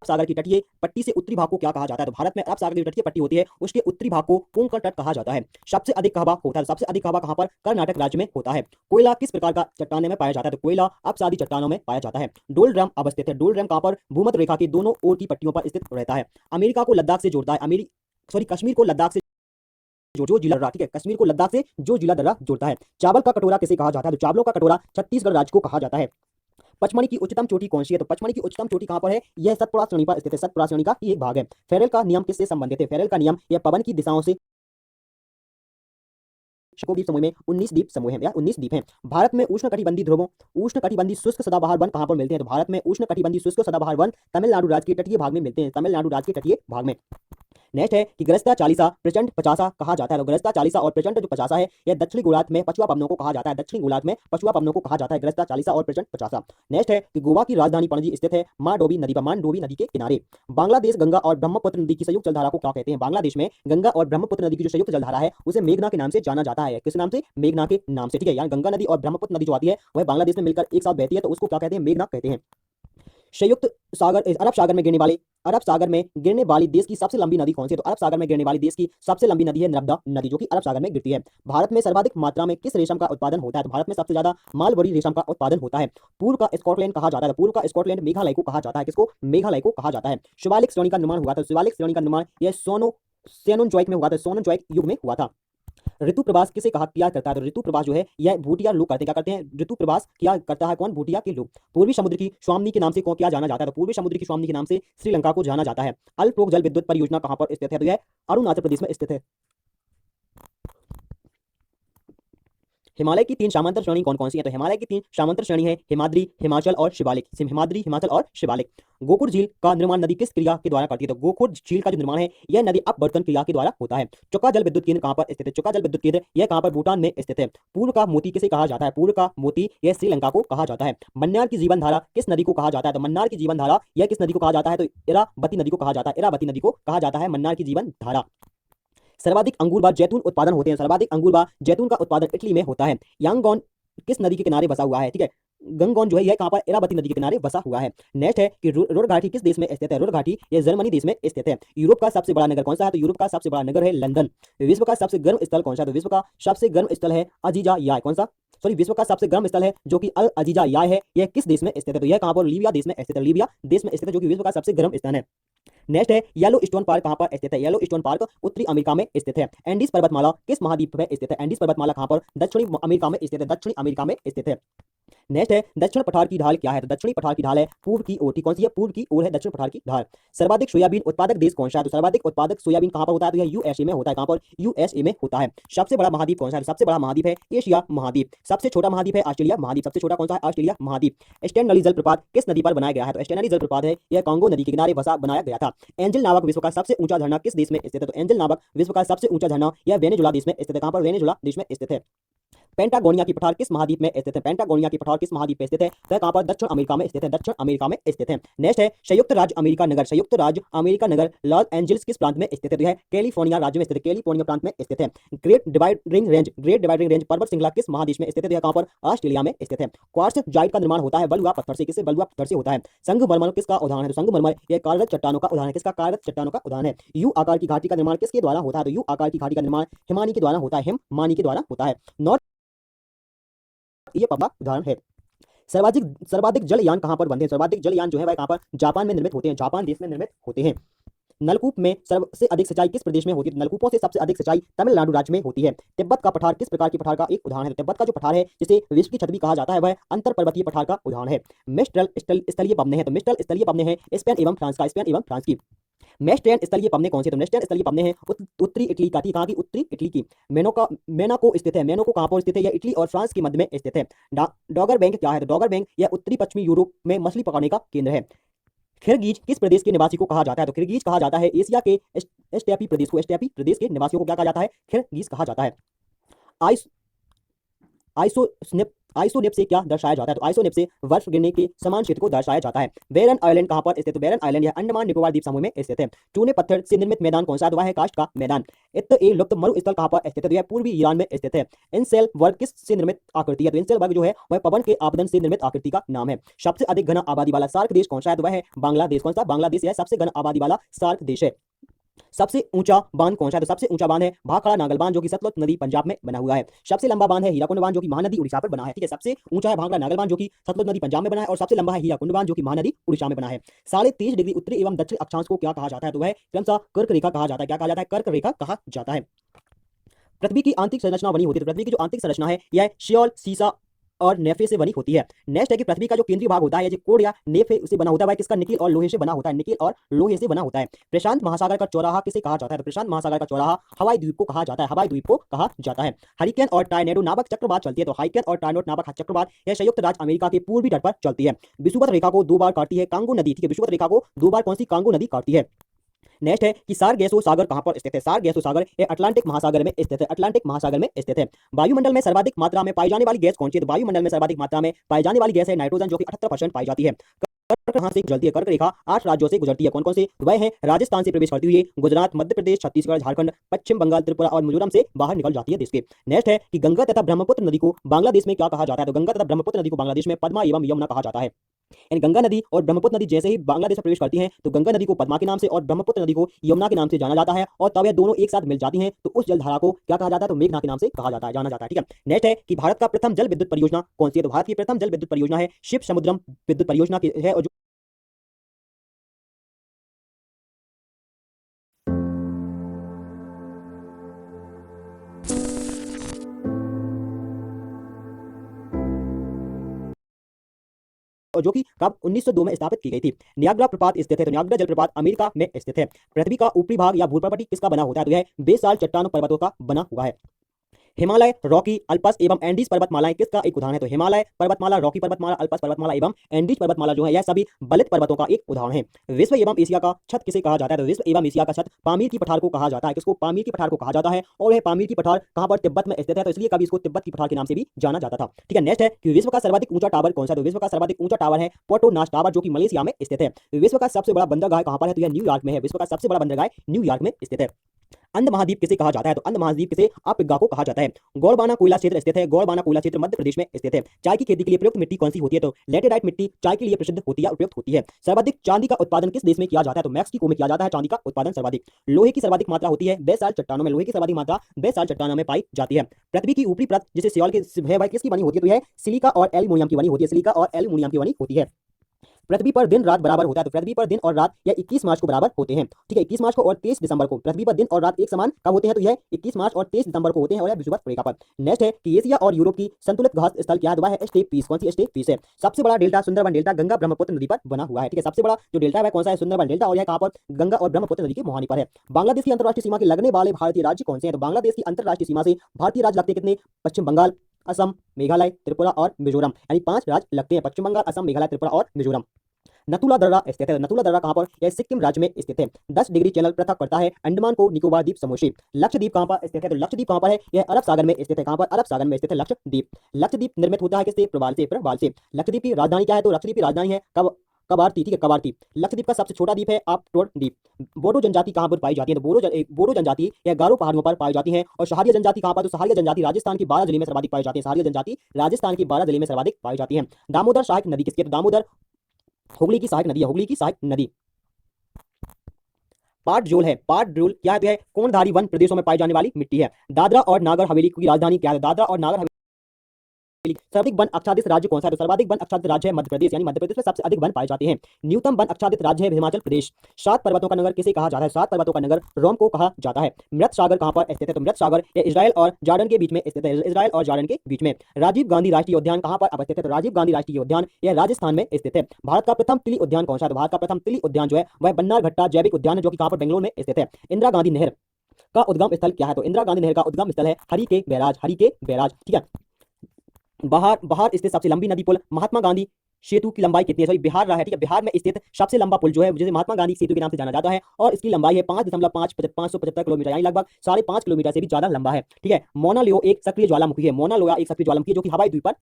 सागर की तटीय पट्टी से उत्तरी भाग को क्या कहा जाता है? तो भारत में अरब सागर की तटीय पट्टी होती है, उसके उत्तरी भाग को कोंकण तट कहा जाता है। सबसे अधिक कहवा होता है, सबसे अधिक कहवा कहां पर? कर्नाटक राज्य में होता है। कोयला किस प्रकार का चट्टाने में पाया जाता है? तो कोयला अपसादी चट्टानों में पाया जाता है। डोल ड्रम अवस्थित है, डोल ड्रम कहां पर? भूमध्य रेखा के दोनों ओर की पट्टियों पर स्थित रहता है। अमेरिका को लद्दाख से जोड़ता है, कश्मीर को लद्दाख से जो जिला दर्रा, ठीक है, कश्मीर को लद्दाख से जो जिला दर्रा जोड़ता है। चावल का कटोरा किसे कहा जाता है? तो चावलों का कटोरा छत्तीसगढ़ राज्य को कहा जाता है। पचमढ़ी की उच्चतम चोटी कौन सी है? तो पचमढ़ी की उच्चतम चोटी कहां पर है? यह सतपुड़ा श्रेणी पर स्थित है, सतपुड़ा श्रेणी का ही एक भाग है। फेरेल का नियम किससे संबंधित है? फेरेल का नियम यह पवन की दिशाओं से द्वीप समूह में 19 द्वीप समूह है या 19 द्वीप हैं। भारत में उष्णकटिबंधीय ध्रुवों, उष्णकटिबंधीय शुष्क सदाबहार वन कहां पर मिलते हैं? तो भारत में उष्णकटिबंधीय शुष्क सदाबहार वन तमिलनाडु राज्य के तटीय भाग में मिलते हैं, तमिलनाडु राज्य के तटीय भाग में। नेक्स्ट है कि गरस्ता चालीसा प्रचंड पचासा कहा जाता है। तो गरस्ता चालीसा और प्रचंड जो पचासा है यह दक्षिणी गोलार्ध में पछुआ पवनों को कहा जाता है, दक्षिणी गोलार्ध में पछुआ पवनों को कहा जाता है गरस्ता चालीसा और प्रचंड पचासा। नेक्स्ट है कि गोवा की राजधानी पणजी स्थित है मांडोवी नदी पर, मांडोवी नदी के किनारे। बांग्लादेश गंगा और ब्रह्मपुत्र नदी की संयुक्त जलधारा को क्या कहते हैं? बांग्लादेश में गंगा और ब्रह्मपुत्र नदी की जो संयुक्त जलधारा है उसे मेघना के नाम से जाना जाता है। किस नाम से? मेघना के नाम से, ठीक है। यानी गंगा नदी और ब्रह्मपुत्र नदी जो आती है वह बांग्लादेश में मिलकर एक साथ बहती है, तो उसको क्या कहते हैं? मेघना कहते हैं। संयुक्त सागर अरब सागर में गिरने वाली देश की सबसे लंबी नदी कौन सी है? तो अरब सागर में गिरने वाली देश की सबसे लंबी नदी है नर्मदा नदी, जो कि अरब सागर में गिरती है। भारत में सर्वाधिक मात्रा में किस रेशम का उत्पादन होता है? तो भारत में सबसे ज्यादा मालबरी रेशम का उत्पादन होता है। पूर्व का स्कॉटलैंड कहा जाता है, पूर्व का स्कॉटलैंड मेघालय को कहा जाता है। किसको? मेघालय को कहा जाता है। शिवालिक श्रेणी का निर्माण हुआ था, शिवालिक श्रेणी का निर्माण यह सोनोजॉइक में हुआ था, सोनोजॉइक युग में हुआ था। ऋतु प्रवास किसे कहा किया करता है? तो ऋतु प्रवास जो है यह भूटिया लोग करते हैं। क्या करते हैं? ऋतु प्रवास किया करता है कौन? भूटिया के लोग। पूर्वी समुद्र की स्वामिनी के नाम से कौन किया जाना जाता है? तो पूर्वी समुद्र की स्वामिनी के नाम से श्रीलंका को जाना जाता है। अल्परोग जल विद्युत परियोजना कहां पर स्थित है? तो यह अरुणाचल प्रदेश में स्थित है। हिमालय की 3 सामांतर श्रेणी कौन कौन सी है? तो हिमालय की 3 सामांतर श्रेणी है हिमाद्री, हिमाचल और शिवालिक। हिमाद्री, हिमाचल और शिवालिक। गोकुर झील का निर्माण नदी किस क्रिया के द्वारा करती है? तो गोकुर झील का जो निर्माण है यह नदी अपवर्तन क्रिया के द्वारा होता है। चोका जल विद्युत केंद्र कहां पर स्थित है? चोका जल विद्युत केंद्र यह कहां पर? भूटान में स्थित है। पूर्व का मोती किसे कहा जाता है? पूर्व का मोती यह श्रीलंका को कहा जाता है। मन्नार की जीवन धारा किस नदी को कहा जाता है? तो मन्नार की जीवन धारा यह किस नदी को कहा जाता है? तो इरावती नदी को कहा जाता है, इरावती नदी को कहा जाता है मन्नार की जीवन धारा। सर्वाधिक अंगूर जैतून उत्पादन होते हैं, सर्वाधिक अंगूर जैतून का उत्पादन इटली में होता है। यांगोन किस नदी के किनारे बसा हुआ है? ठीक है, गंगोन जो है यह कहां पर? इरावती नदी के किनारे बसा हुआ है। नेक्स्ट है कि रुर घाटी किस देश में स्थित है? रुर घाटी यह जर्मनी देश में स्थित है। यूरोप का सबसे बड़ा नगर कौन सा है? तो यूरोप का सबसे बड़ा नगर है लंदन। विश्व का सबसे गर्म स्थल कौन सा है? तो विश्व का सबसे गर्म स्थल है अजीजा याय। कौन सा? सॉरी, विश्व का सबसे गर्म स्थल है जो कि अल अजीजा याय है, यह किस देश में स्थित है? तो यह कहां पर? लीबिया देश में स्थित है, लीबिया देश में स्थित है, जो कि विश्व का सबसे गर्म स्थान है। नेक्स्ट है येलो स्टोन पार्क कहां पर स्थित है? येलो स्टोन पार्क उत्तरी अमेरिका में स्थित है। एंडीज पर्वतमाला किस महाद्वीप में स्थित है? एंडीज पर्वतमाला कहां पर? दक्षिणी अमेरिका में स्थित है, दक्षिणी अमेरिका में स्थित है। नेक्स्ट है दक्षिण पठार की ढाल क्या है? तो दक्षिणी पठार की ढाल है पूर्व की ओर। कौन सी है? पूर्व की ओर है दक्षिण पठार की ढाल। सर्वाधिक सोयाबीन उत्पादक देश कौन सा है? तो सर्वाधिक उत्पादक सोयाबीन कहां पर होता है? तो यह यूएसए में होता है। कहां पर? यूएसए में होता है। सबसे बड़ा महाद्वीप कौन सा है? सबसे बड़ा महाद्वीप है एशिया महाद्वीप। सबसे छोटा महाद्वीप है ऑस्ट्रेलिया महाद्वीप। सबसे छोटा कौन सा है? ऑस्ट्रेलिया महाद्वीप। स्टैनली जलप्रपात किस नदी पर बनाया गया है? तो स्टैनली जलप्रपात है यह कांगो नदी के किनारे बनाया गया था। एंजल नामक विश्व का सबसे ऊंचा झरना किस देश में स्थित है? तो एंजल नामक विश्व का सबसे ऊंचा झरना यह वेनेजुला देश में स्थित है। कहां पर? वेनेजुला देश में स्थित है। पेंटागोनिया की पठार किस महाद्वीप में स्थित है? पेंटागोनिया की पठार किस महाद्वीप में स्थित है? तो कहां पर? दक्षिण अमेरिका में स्थित है, दक्षिण अमेरिका में स्थित है। नेक्स्ट है संयुक्त राज्य अमेरिका नगर, संयुक्त राज्य अमेरिका नगर लॉस एंजल्स किस प्रांत में स्थित है? तो यह कैलिफोर्निया राज्य में स्थित है, कैलिफोर्निया प्रांत में स्थित है। ग्रेट डिवाइडिंग रेंज पर्वत श्रृंखला किस महादेश में स्थित है? तो यह कहां पर? ऑस्ट्रेलिया में स्थित है। क्वार्ट्ज जाइट का निर्माण होता है बलुआ पत्थर से, किससे? बलुआ पत्थर से होता है। संगमरमर किसका उदाहरण है? तो संगमरमर यह कार्यरत चट्टानों का उदाहरण है। किसका? कार्यरत चट्टानों का उदाहरण है। यू आकार की घाटी का निर्माण किसके द्वारा होता है? तो यू आकार की घाटी का निर्माण हिमानी के द्वारा होता है, हिमानी के द्वारा होता है। नॉर्थ ये पहला उदाहरण है। सर्वाधिक सर्वाधिक जलयान कहां पर बनते हैं? सर्वाधिक जलयान जो है वह कहां पर? जापान में निर्मित होते हैं, जापान देश में निर्मित होते हैं। नलकूप में सबसे अधिक सिंचाई किस प्रदेश में होती है? नलकूपों से सबसे अधिक सिंचाई तमिलनाडु राज्य में होती है। तिब्बत का पठार किस प्रकार की पठार का एक उदाहरण है? तिब्बत का जो पठार है जिसे विश्व की छत भी कहा जाता है वह अंतर पर्वतीय पठार का उदाहरण है। मिस्ट्रल स्थलीय पवने हैं, तो मिस्ट्रल स्थलीय पवने हैं स्पेन एवं फ्रांस का, स्पेन एवं फ्रांस की। मेस्ट्रेन स्थलीय पवने कौन से? तो मेस्ट्रेन स्थलीय पवने हैं उत्तरी इटली का। कहाँ की? उत्तरी इटली की। मेनोको स्थित है, मेनोको कहाँ पर स्थित है? यह इटली और फ्रांस के मध्य में स्थित है। डॉगर बैंक क्या है? तो डॉगर बैंक यह उत्तरी पश्चिमी यूरोप में मछली पकड़ने का केंद्र है। खिरगीज किस प्रदेश के निवासी को कहा जाता है? तो खिरगीज कहा जाता है एशिया के एस्टेपी प्रदेश को, एस्टेपी प्रदेश के निवासियों को क्या कहा जाता है? खिरगीज कहा जाता है। आइस आइसोनेप से क्या दर्शाया जाता है? तो आइसोनेप से बर्फ गिरने के समान क्षेत्र को दर्शाया जाता है। बैरन आइलैंड कहां पर स्थित है? बैरन आइलैंड यह अंडमान निकोबार द्वीप समूह में स्थित है। चूने पत्थर से निर्मित मैदान कौन सा है? तो वह है काष्ठ का मैदान। इत ए लुप्त मरुस्थल कहां पर स्थित है? तो यह पूर्वी ईरान में स्थित है। इनसेल वर्ग किस से निर्मित आकृति है? तो इनसेल वर्ग जो है वह पवन के आपदन से निर्मित आकृति का नाम है। सबसे अधिक घना आबादी वाला सार्क देश कौन सा है? तो वह है बांग्लादेश। कौन सा? बांग्लादेश यह सबसे घना आबादी वाला सार्क देश है। सबसे ऊंचा बांध कौन सा है? तो सबसे ऊंचा बांध है भाखड़ा नागल बांध जो कि सतलुज नदी पंजाब में बना हुआ है। सबसे लंबा बांध है हीराकुंड बांध जो कि महानदी उड़ीसा पर बना है। ठीक है, सबसे ऊंचा है भाखड़ा नागल बांध जो कि सतलुज नदी पंजाब में बना है और सबसे लंबा है हीराकुंड बांध जो कि महानदी उड़ीसा में बना है। 23.5 डिग्री उत्तरी एवं दक्षिण अक्षांश को क्या कहा जाता है? तो वह क्रमशः कर्क रेखा कहा जाता है। क्या कहा जाता है? कर्क रेखा कहा जाता है। पृथ्वी की आंतरिक संरचना बनी होती है। तो पृथ्वी की जो आंतरिक संरचना है यह श्योल, सीसा और नेफे से बनी होती है। नेक्स्ट है कि पृथ्वी का जो केंद्रीय भाग होता है, जो कोर या नेफे से बना होता है, वह किसका? निकिल और लोहे से बना होता है। निकिल और लोहे से बना होता है। प्रशांत महासागर का चौराहा किसे कहा जाता है? तो प्रशांत महासागर का चौराहा हवाई द्वीप को कहा जाता है। हवाई द्वीप को कहा जाता है। हरिकेन और टार्नेडो नामक चक्रवात चलती है। तो हरिकेन और टार्नेडो नामक चक्रवात यह संयुक्त राज्य अमेरिका के पूर्वी तट पर चलती है। विषुवत रेखा को 2 बार काटती है कांगो नदी। ठीक है, विषुवत रेखा को 2 बार कौन सी? कांगो नदी काटती है। नेक्स्ट है कि सारगेसो सागर कहां पर स्थित है? सारगेसो सागर ये अटलांटिक महासागर में स्थित है। अटलांटिक महासागर में स्थित है। वायुमंडल में सर्वाधिक मात्रा में पाई जाने वाली गैस कौन सी है? तो वायुमंडल में सर्वाधिक मात्रा में पाई जाने वाली गैस है नाइट्रोजन जो कि 78% पाई जाती है। कर्क कहां से गुजरती है? कर्क रेखा 8 राज्यों से गुजरती है। कौन कौन से? वह है राजस्थान से प्रवेश करती हुई गुजरात, मध्य प्रदेश, छत्तीसगढ़, झारखंड, पश्चिम बंगाल, त्रिपुरा और मिजोरम से बाहर निकल जाती है देश के। नेक्स्ट है कि गंगा तथा ब्रह्मपुत्र नदी को बांग्लादेश में क्या कहा जाता है? तो गंगा तथा ब्रह्मपुत्र नदी को बांग्लादेश में पद्मा एवं यमुना कहा जाता है। यानी गंगा नदी और ब्रह्मपुत्र नदी जैसे ही बांग्लादेश में प्रवेश करती हैं तो गंगा नदी को पद्मा के नाम से और ब्रह्मपुत्र नदी को यमुना के नाम से जाना जाता है। और तब यह दोनों एक साथ मिल जाती हैं तो उस जलधारा को क्या कहा जाता है? तो मेघना के नाम से कहा जाता है, जाना जाता है। ठीक है, नेक्स्ट है कि भारत का प्रथम जल विद्युत परियोजना कौन सी है? तो भारत की प्रथम जल विद्युत परियोजना है शिव समुद्रम विद्युत परियोजना की है। और जो कि कब 1902 में स्थापित की गई थी। नियाग्रा प्रपात स्थित है। तो नियाग्रा जलप्रपात अमेरिका में स्थित है। पृथ्वी का ऊपरी भाग या भूपर्वती किसका बना होता है? तो यह बेसाल्ट चट्टानों पर्वतों का बना हुआ है। हिमालय, रॉकी, अल्पस एवं एंडीज पर्वतमालाएं किसका एक उदाहरण है? तो हिमालय पर्वतमाला, रॉकी पर्वतमाला, अल्पस पर्वतमाला एवं एंडीज पर्वतमाला जो है यह सभी बलित पर्वतों का एक उदाहरण है। विश्व एवं एशिया का छत किसे कहा जाता है? तो विश्व एवं एशिया का छत पामीर की पठार को कहा जाता है। किसको? पामीर की पठार को कहा जाता है। और यह पामीर की पठार कहां पर? तिब्बत में स्थित है। तो इसलिए कभी इसको तिब्बत की पठार के नाम से भी जाना जाता था। ठीक है, नेक्स्ट है कि विश्व का सर्वाधिक ऊंचा टावर कौन सा है? तो विश्व का सर्वाधिक ऊंचा टावर है पोटोनास टावर जो कि मलेशिया में स्थित है। विश्व का सबसे बड़ा बंदरगाह कहां पर है? तो यह न्यूयॉर्क में है। विश्व का सबसे बड़ा बंदरगाह न्यूयॉर्क में स्थित है। अंध महाद्वीप किसे कहा जाता है? तो अंध महाद्वीप किसे? अफ्रीका को कहा जाता है। गौड़बाना कोयला क्षेत्र स्थित है। गौड़बाना कोयला क्षेत्र मध्य प्रदेश में स्थित है। चाय की खेती के लिए प्रयुक्त मिट्टी कौन सी होती है? तो लेटेराइट मिट्टी चाय के लिए प्रसिद्ध होती है, उपयुक्त होती है। सर्वाधिक चांदी का उत्पादन किस देश में किया जाता है? तो मैक्सिको में किया जाता है चांदी का उत्पादन सर्वाधिक। लोहे की सर्वाधिक मात्रा होती है बेसाल्ट चट्टानों में। लोहे की सर्वाधिक मात्रा बेसाल्ट चट्टानों में पाई जाती है। पृथ्वी की ऊपरी परत जिसे सियाल के है वह किसकी बनी होती है? तो यह सिलिका और एल्यूमिनियम की बनी होती है। सिलिका और एल्यूमिनियम की बनी होती है। पृथ्वी पर दिन रात बराबर होता है। तो पृथ्वी पर दिन और रात यह 21 मार्च को बराबर होते हैं। ठीक है, 21 मार्च को और 23 दिसंबर को पृथ्वी पर दिन और रात एक समान कब होते हैं? तो यह 21 मार्च और 23 दिसंबर को होते हैं और यह विषुवत रेखा पर। नेक्स्ट है कि एशिया और यूरोप की संतुलित घास स्थल क्या है? वह है स्टेप पीस। कौन सी? स्टेप पीस है। सबसे बड़ा डेल्टा सुंदरबन डेल्टा गंगा ब्रह्मपुत्र नदी पर बना हुआ है। ठीक है, सबसे बड़ा जो डेल्टा है कौन सा है? सुंदरबन डेल्टा। और यह कहां पर? गंगा और ब्रह्मपुत्र नदी की मुहानी पर है। बांग्लादेश की अंतर्राष्ट्रीय सीमा के लगने वाले भारतीय राज्य कौन से हैं? तो बांग्लादेश की अंतर्राष्ट्रीय सीमा से भारतीय राज्य लगते कितने? पश्चिम बंगाल, असम, मेघालय, त्रिपुरा और मिजोरम। यानी 5 राज्य लगते हैं। पश्चिम बंगाल, असम, मेघालय, त्रिपुरा और मिजोरम। नथुला दर्रा स्थित है। नथुला दर्रा कहां पर? यह सिक्किम राज्य में स्थित है। 10 डिग्री चैनल पृथक करता है अंडमान को निकोबार द्वीप समूह से। लक्षद्वीप कहां पर स्थित है? तो लक्षद्वीप कहां पर है? यह अरब सागर में स्थित है। कहां पर? अरब सागर में स्थित है लक्षद्वीप। लक्षद्वीप निर्मित होता है किससे? प्रवाल से। प्रवाल से। लक्षद्वीप की राजधानी क्या है? तो लक्षद्वीप की राजधानी है कवारती। ठीक है, कवारती। लक्षद्वीप का सबसे छोटा द्वीप है आपटोर द्वीप। बोडो जनजाति कहां पर पाई जाती है? तो बोडो जनजाति यह गारो पहाड़ियों पर पाई जाती है। और सहारिया जनजाति कहां पर? तो सहारिया जनजाति राजस्थान की 12 जिले में सर्वाधिक पाई जाती है। सहारिया जनजाति राजस्थान की 12 जिले में सर्वाधिक पाई जाती है। दामोदर सहायक नदी किसकी है? तो दामोदर हुगली की सहायक नदी है। हुगली की सहायक नदी। पाटजोल है। पाटजोल क्या है? तो है कोणधारी वन प्रदेशों में पाई जाने वाली मिट्टी है। दादरा और नागर हवेली की राजधानी क्या है? दादरा और नागर हवेली सर्वाधिक वन आच्छादित राज्य कौन सा है? तो सर्वाधिक वन आच्छादित राज्य है मध्य प्रदेश। यानी मध्य प्रदेश में सबसे अधिक वन पाए जाते हैं। न्यूनतम वन आच्छादित राज्य है हिमाचल प्रदेश। 7 पर्वतों का नगर किसे कहा जाता है? 7 पर्वतों का नगर रोम को कहा जाता है। मृत सागर कहां पर स्थित है? तो मृत सागर यह इजराइल और जॉर्डन के बीच में स्थित है। इजराइल और जॉर्डन के बीच में। राजीव गांधी राष्ट्रीय उद्यान कहां पर अवस्थित है? तो राजीव गांधी राष्ट्रीय उद्यान यह राजस्थान में स्थित है। भारत का प्रथम तिली उद्यान कौन सा है? तो भारत का प्रथम तिली उद्यान जो है वह बन्नारघट्टा जैविक उद्यान है जो कि कहां पर? बेंगलोर में स्थित है। इंदिरा गांधी नहर का उद्गम स्थल क्या है? तो इंदिरा गांधी नहर का उद्गम स्थल है हरि के बैराज। हरि के बैराज। ठीक है, बाहर बाहर स्थित सबसे लंबी नदी पुल महात्मा गांधी सेतु की लंबाई कितनी है? सॉरी, बिहार रहा है, ठीक है। बिहार में स्थित सबसे लंबा पुल जो है, जिसे महात्मा गांधी सेतु के नाम से जाना जाता है, और इसकी लंबाई है 5.575 किलोमीटर, यानी लगभग 5.5 किलोमीटर से भी ज्यादा लंबा है, ठीक है। मौना लियो एक सक्रिय ज्वालामुखी है। मौना लोया एक सक्रिय ज्वालामुखी है जो कि हवाई द्वीप पर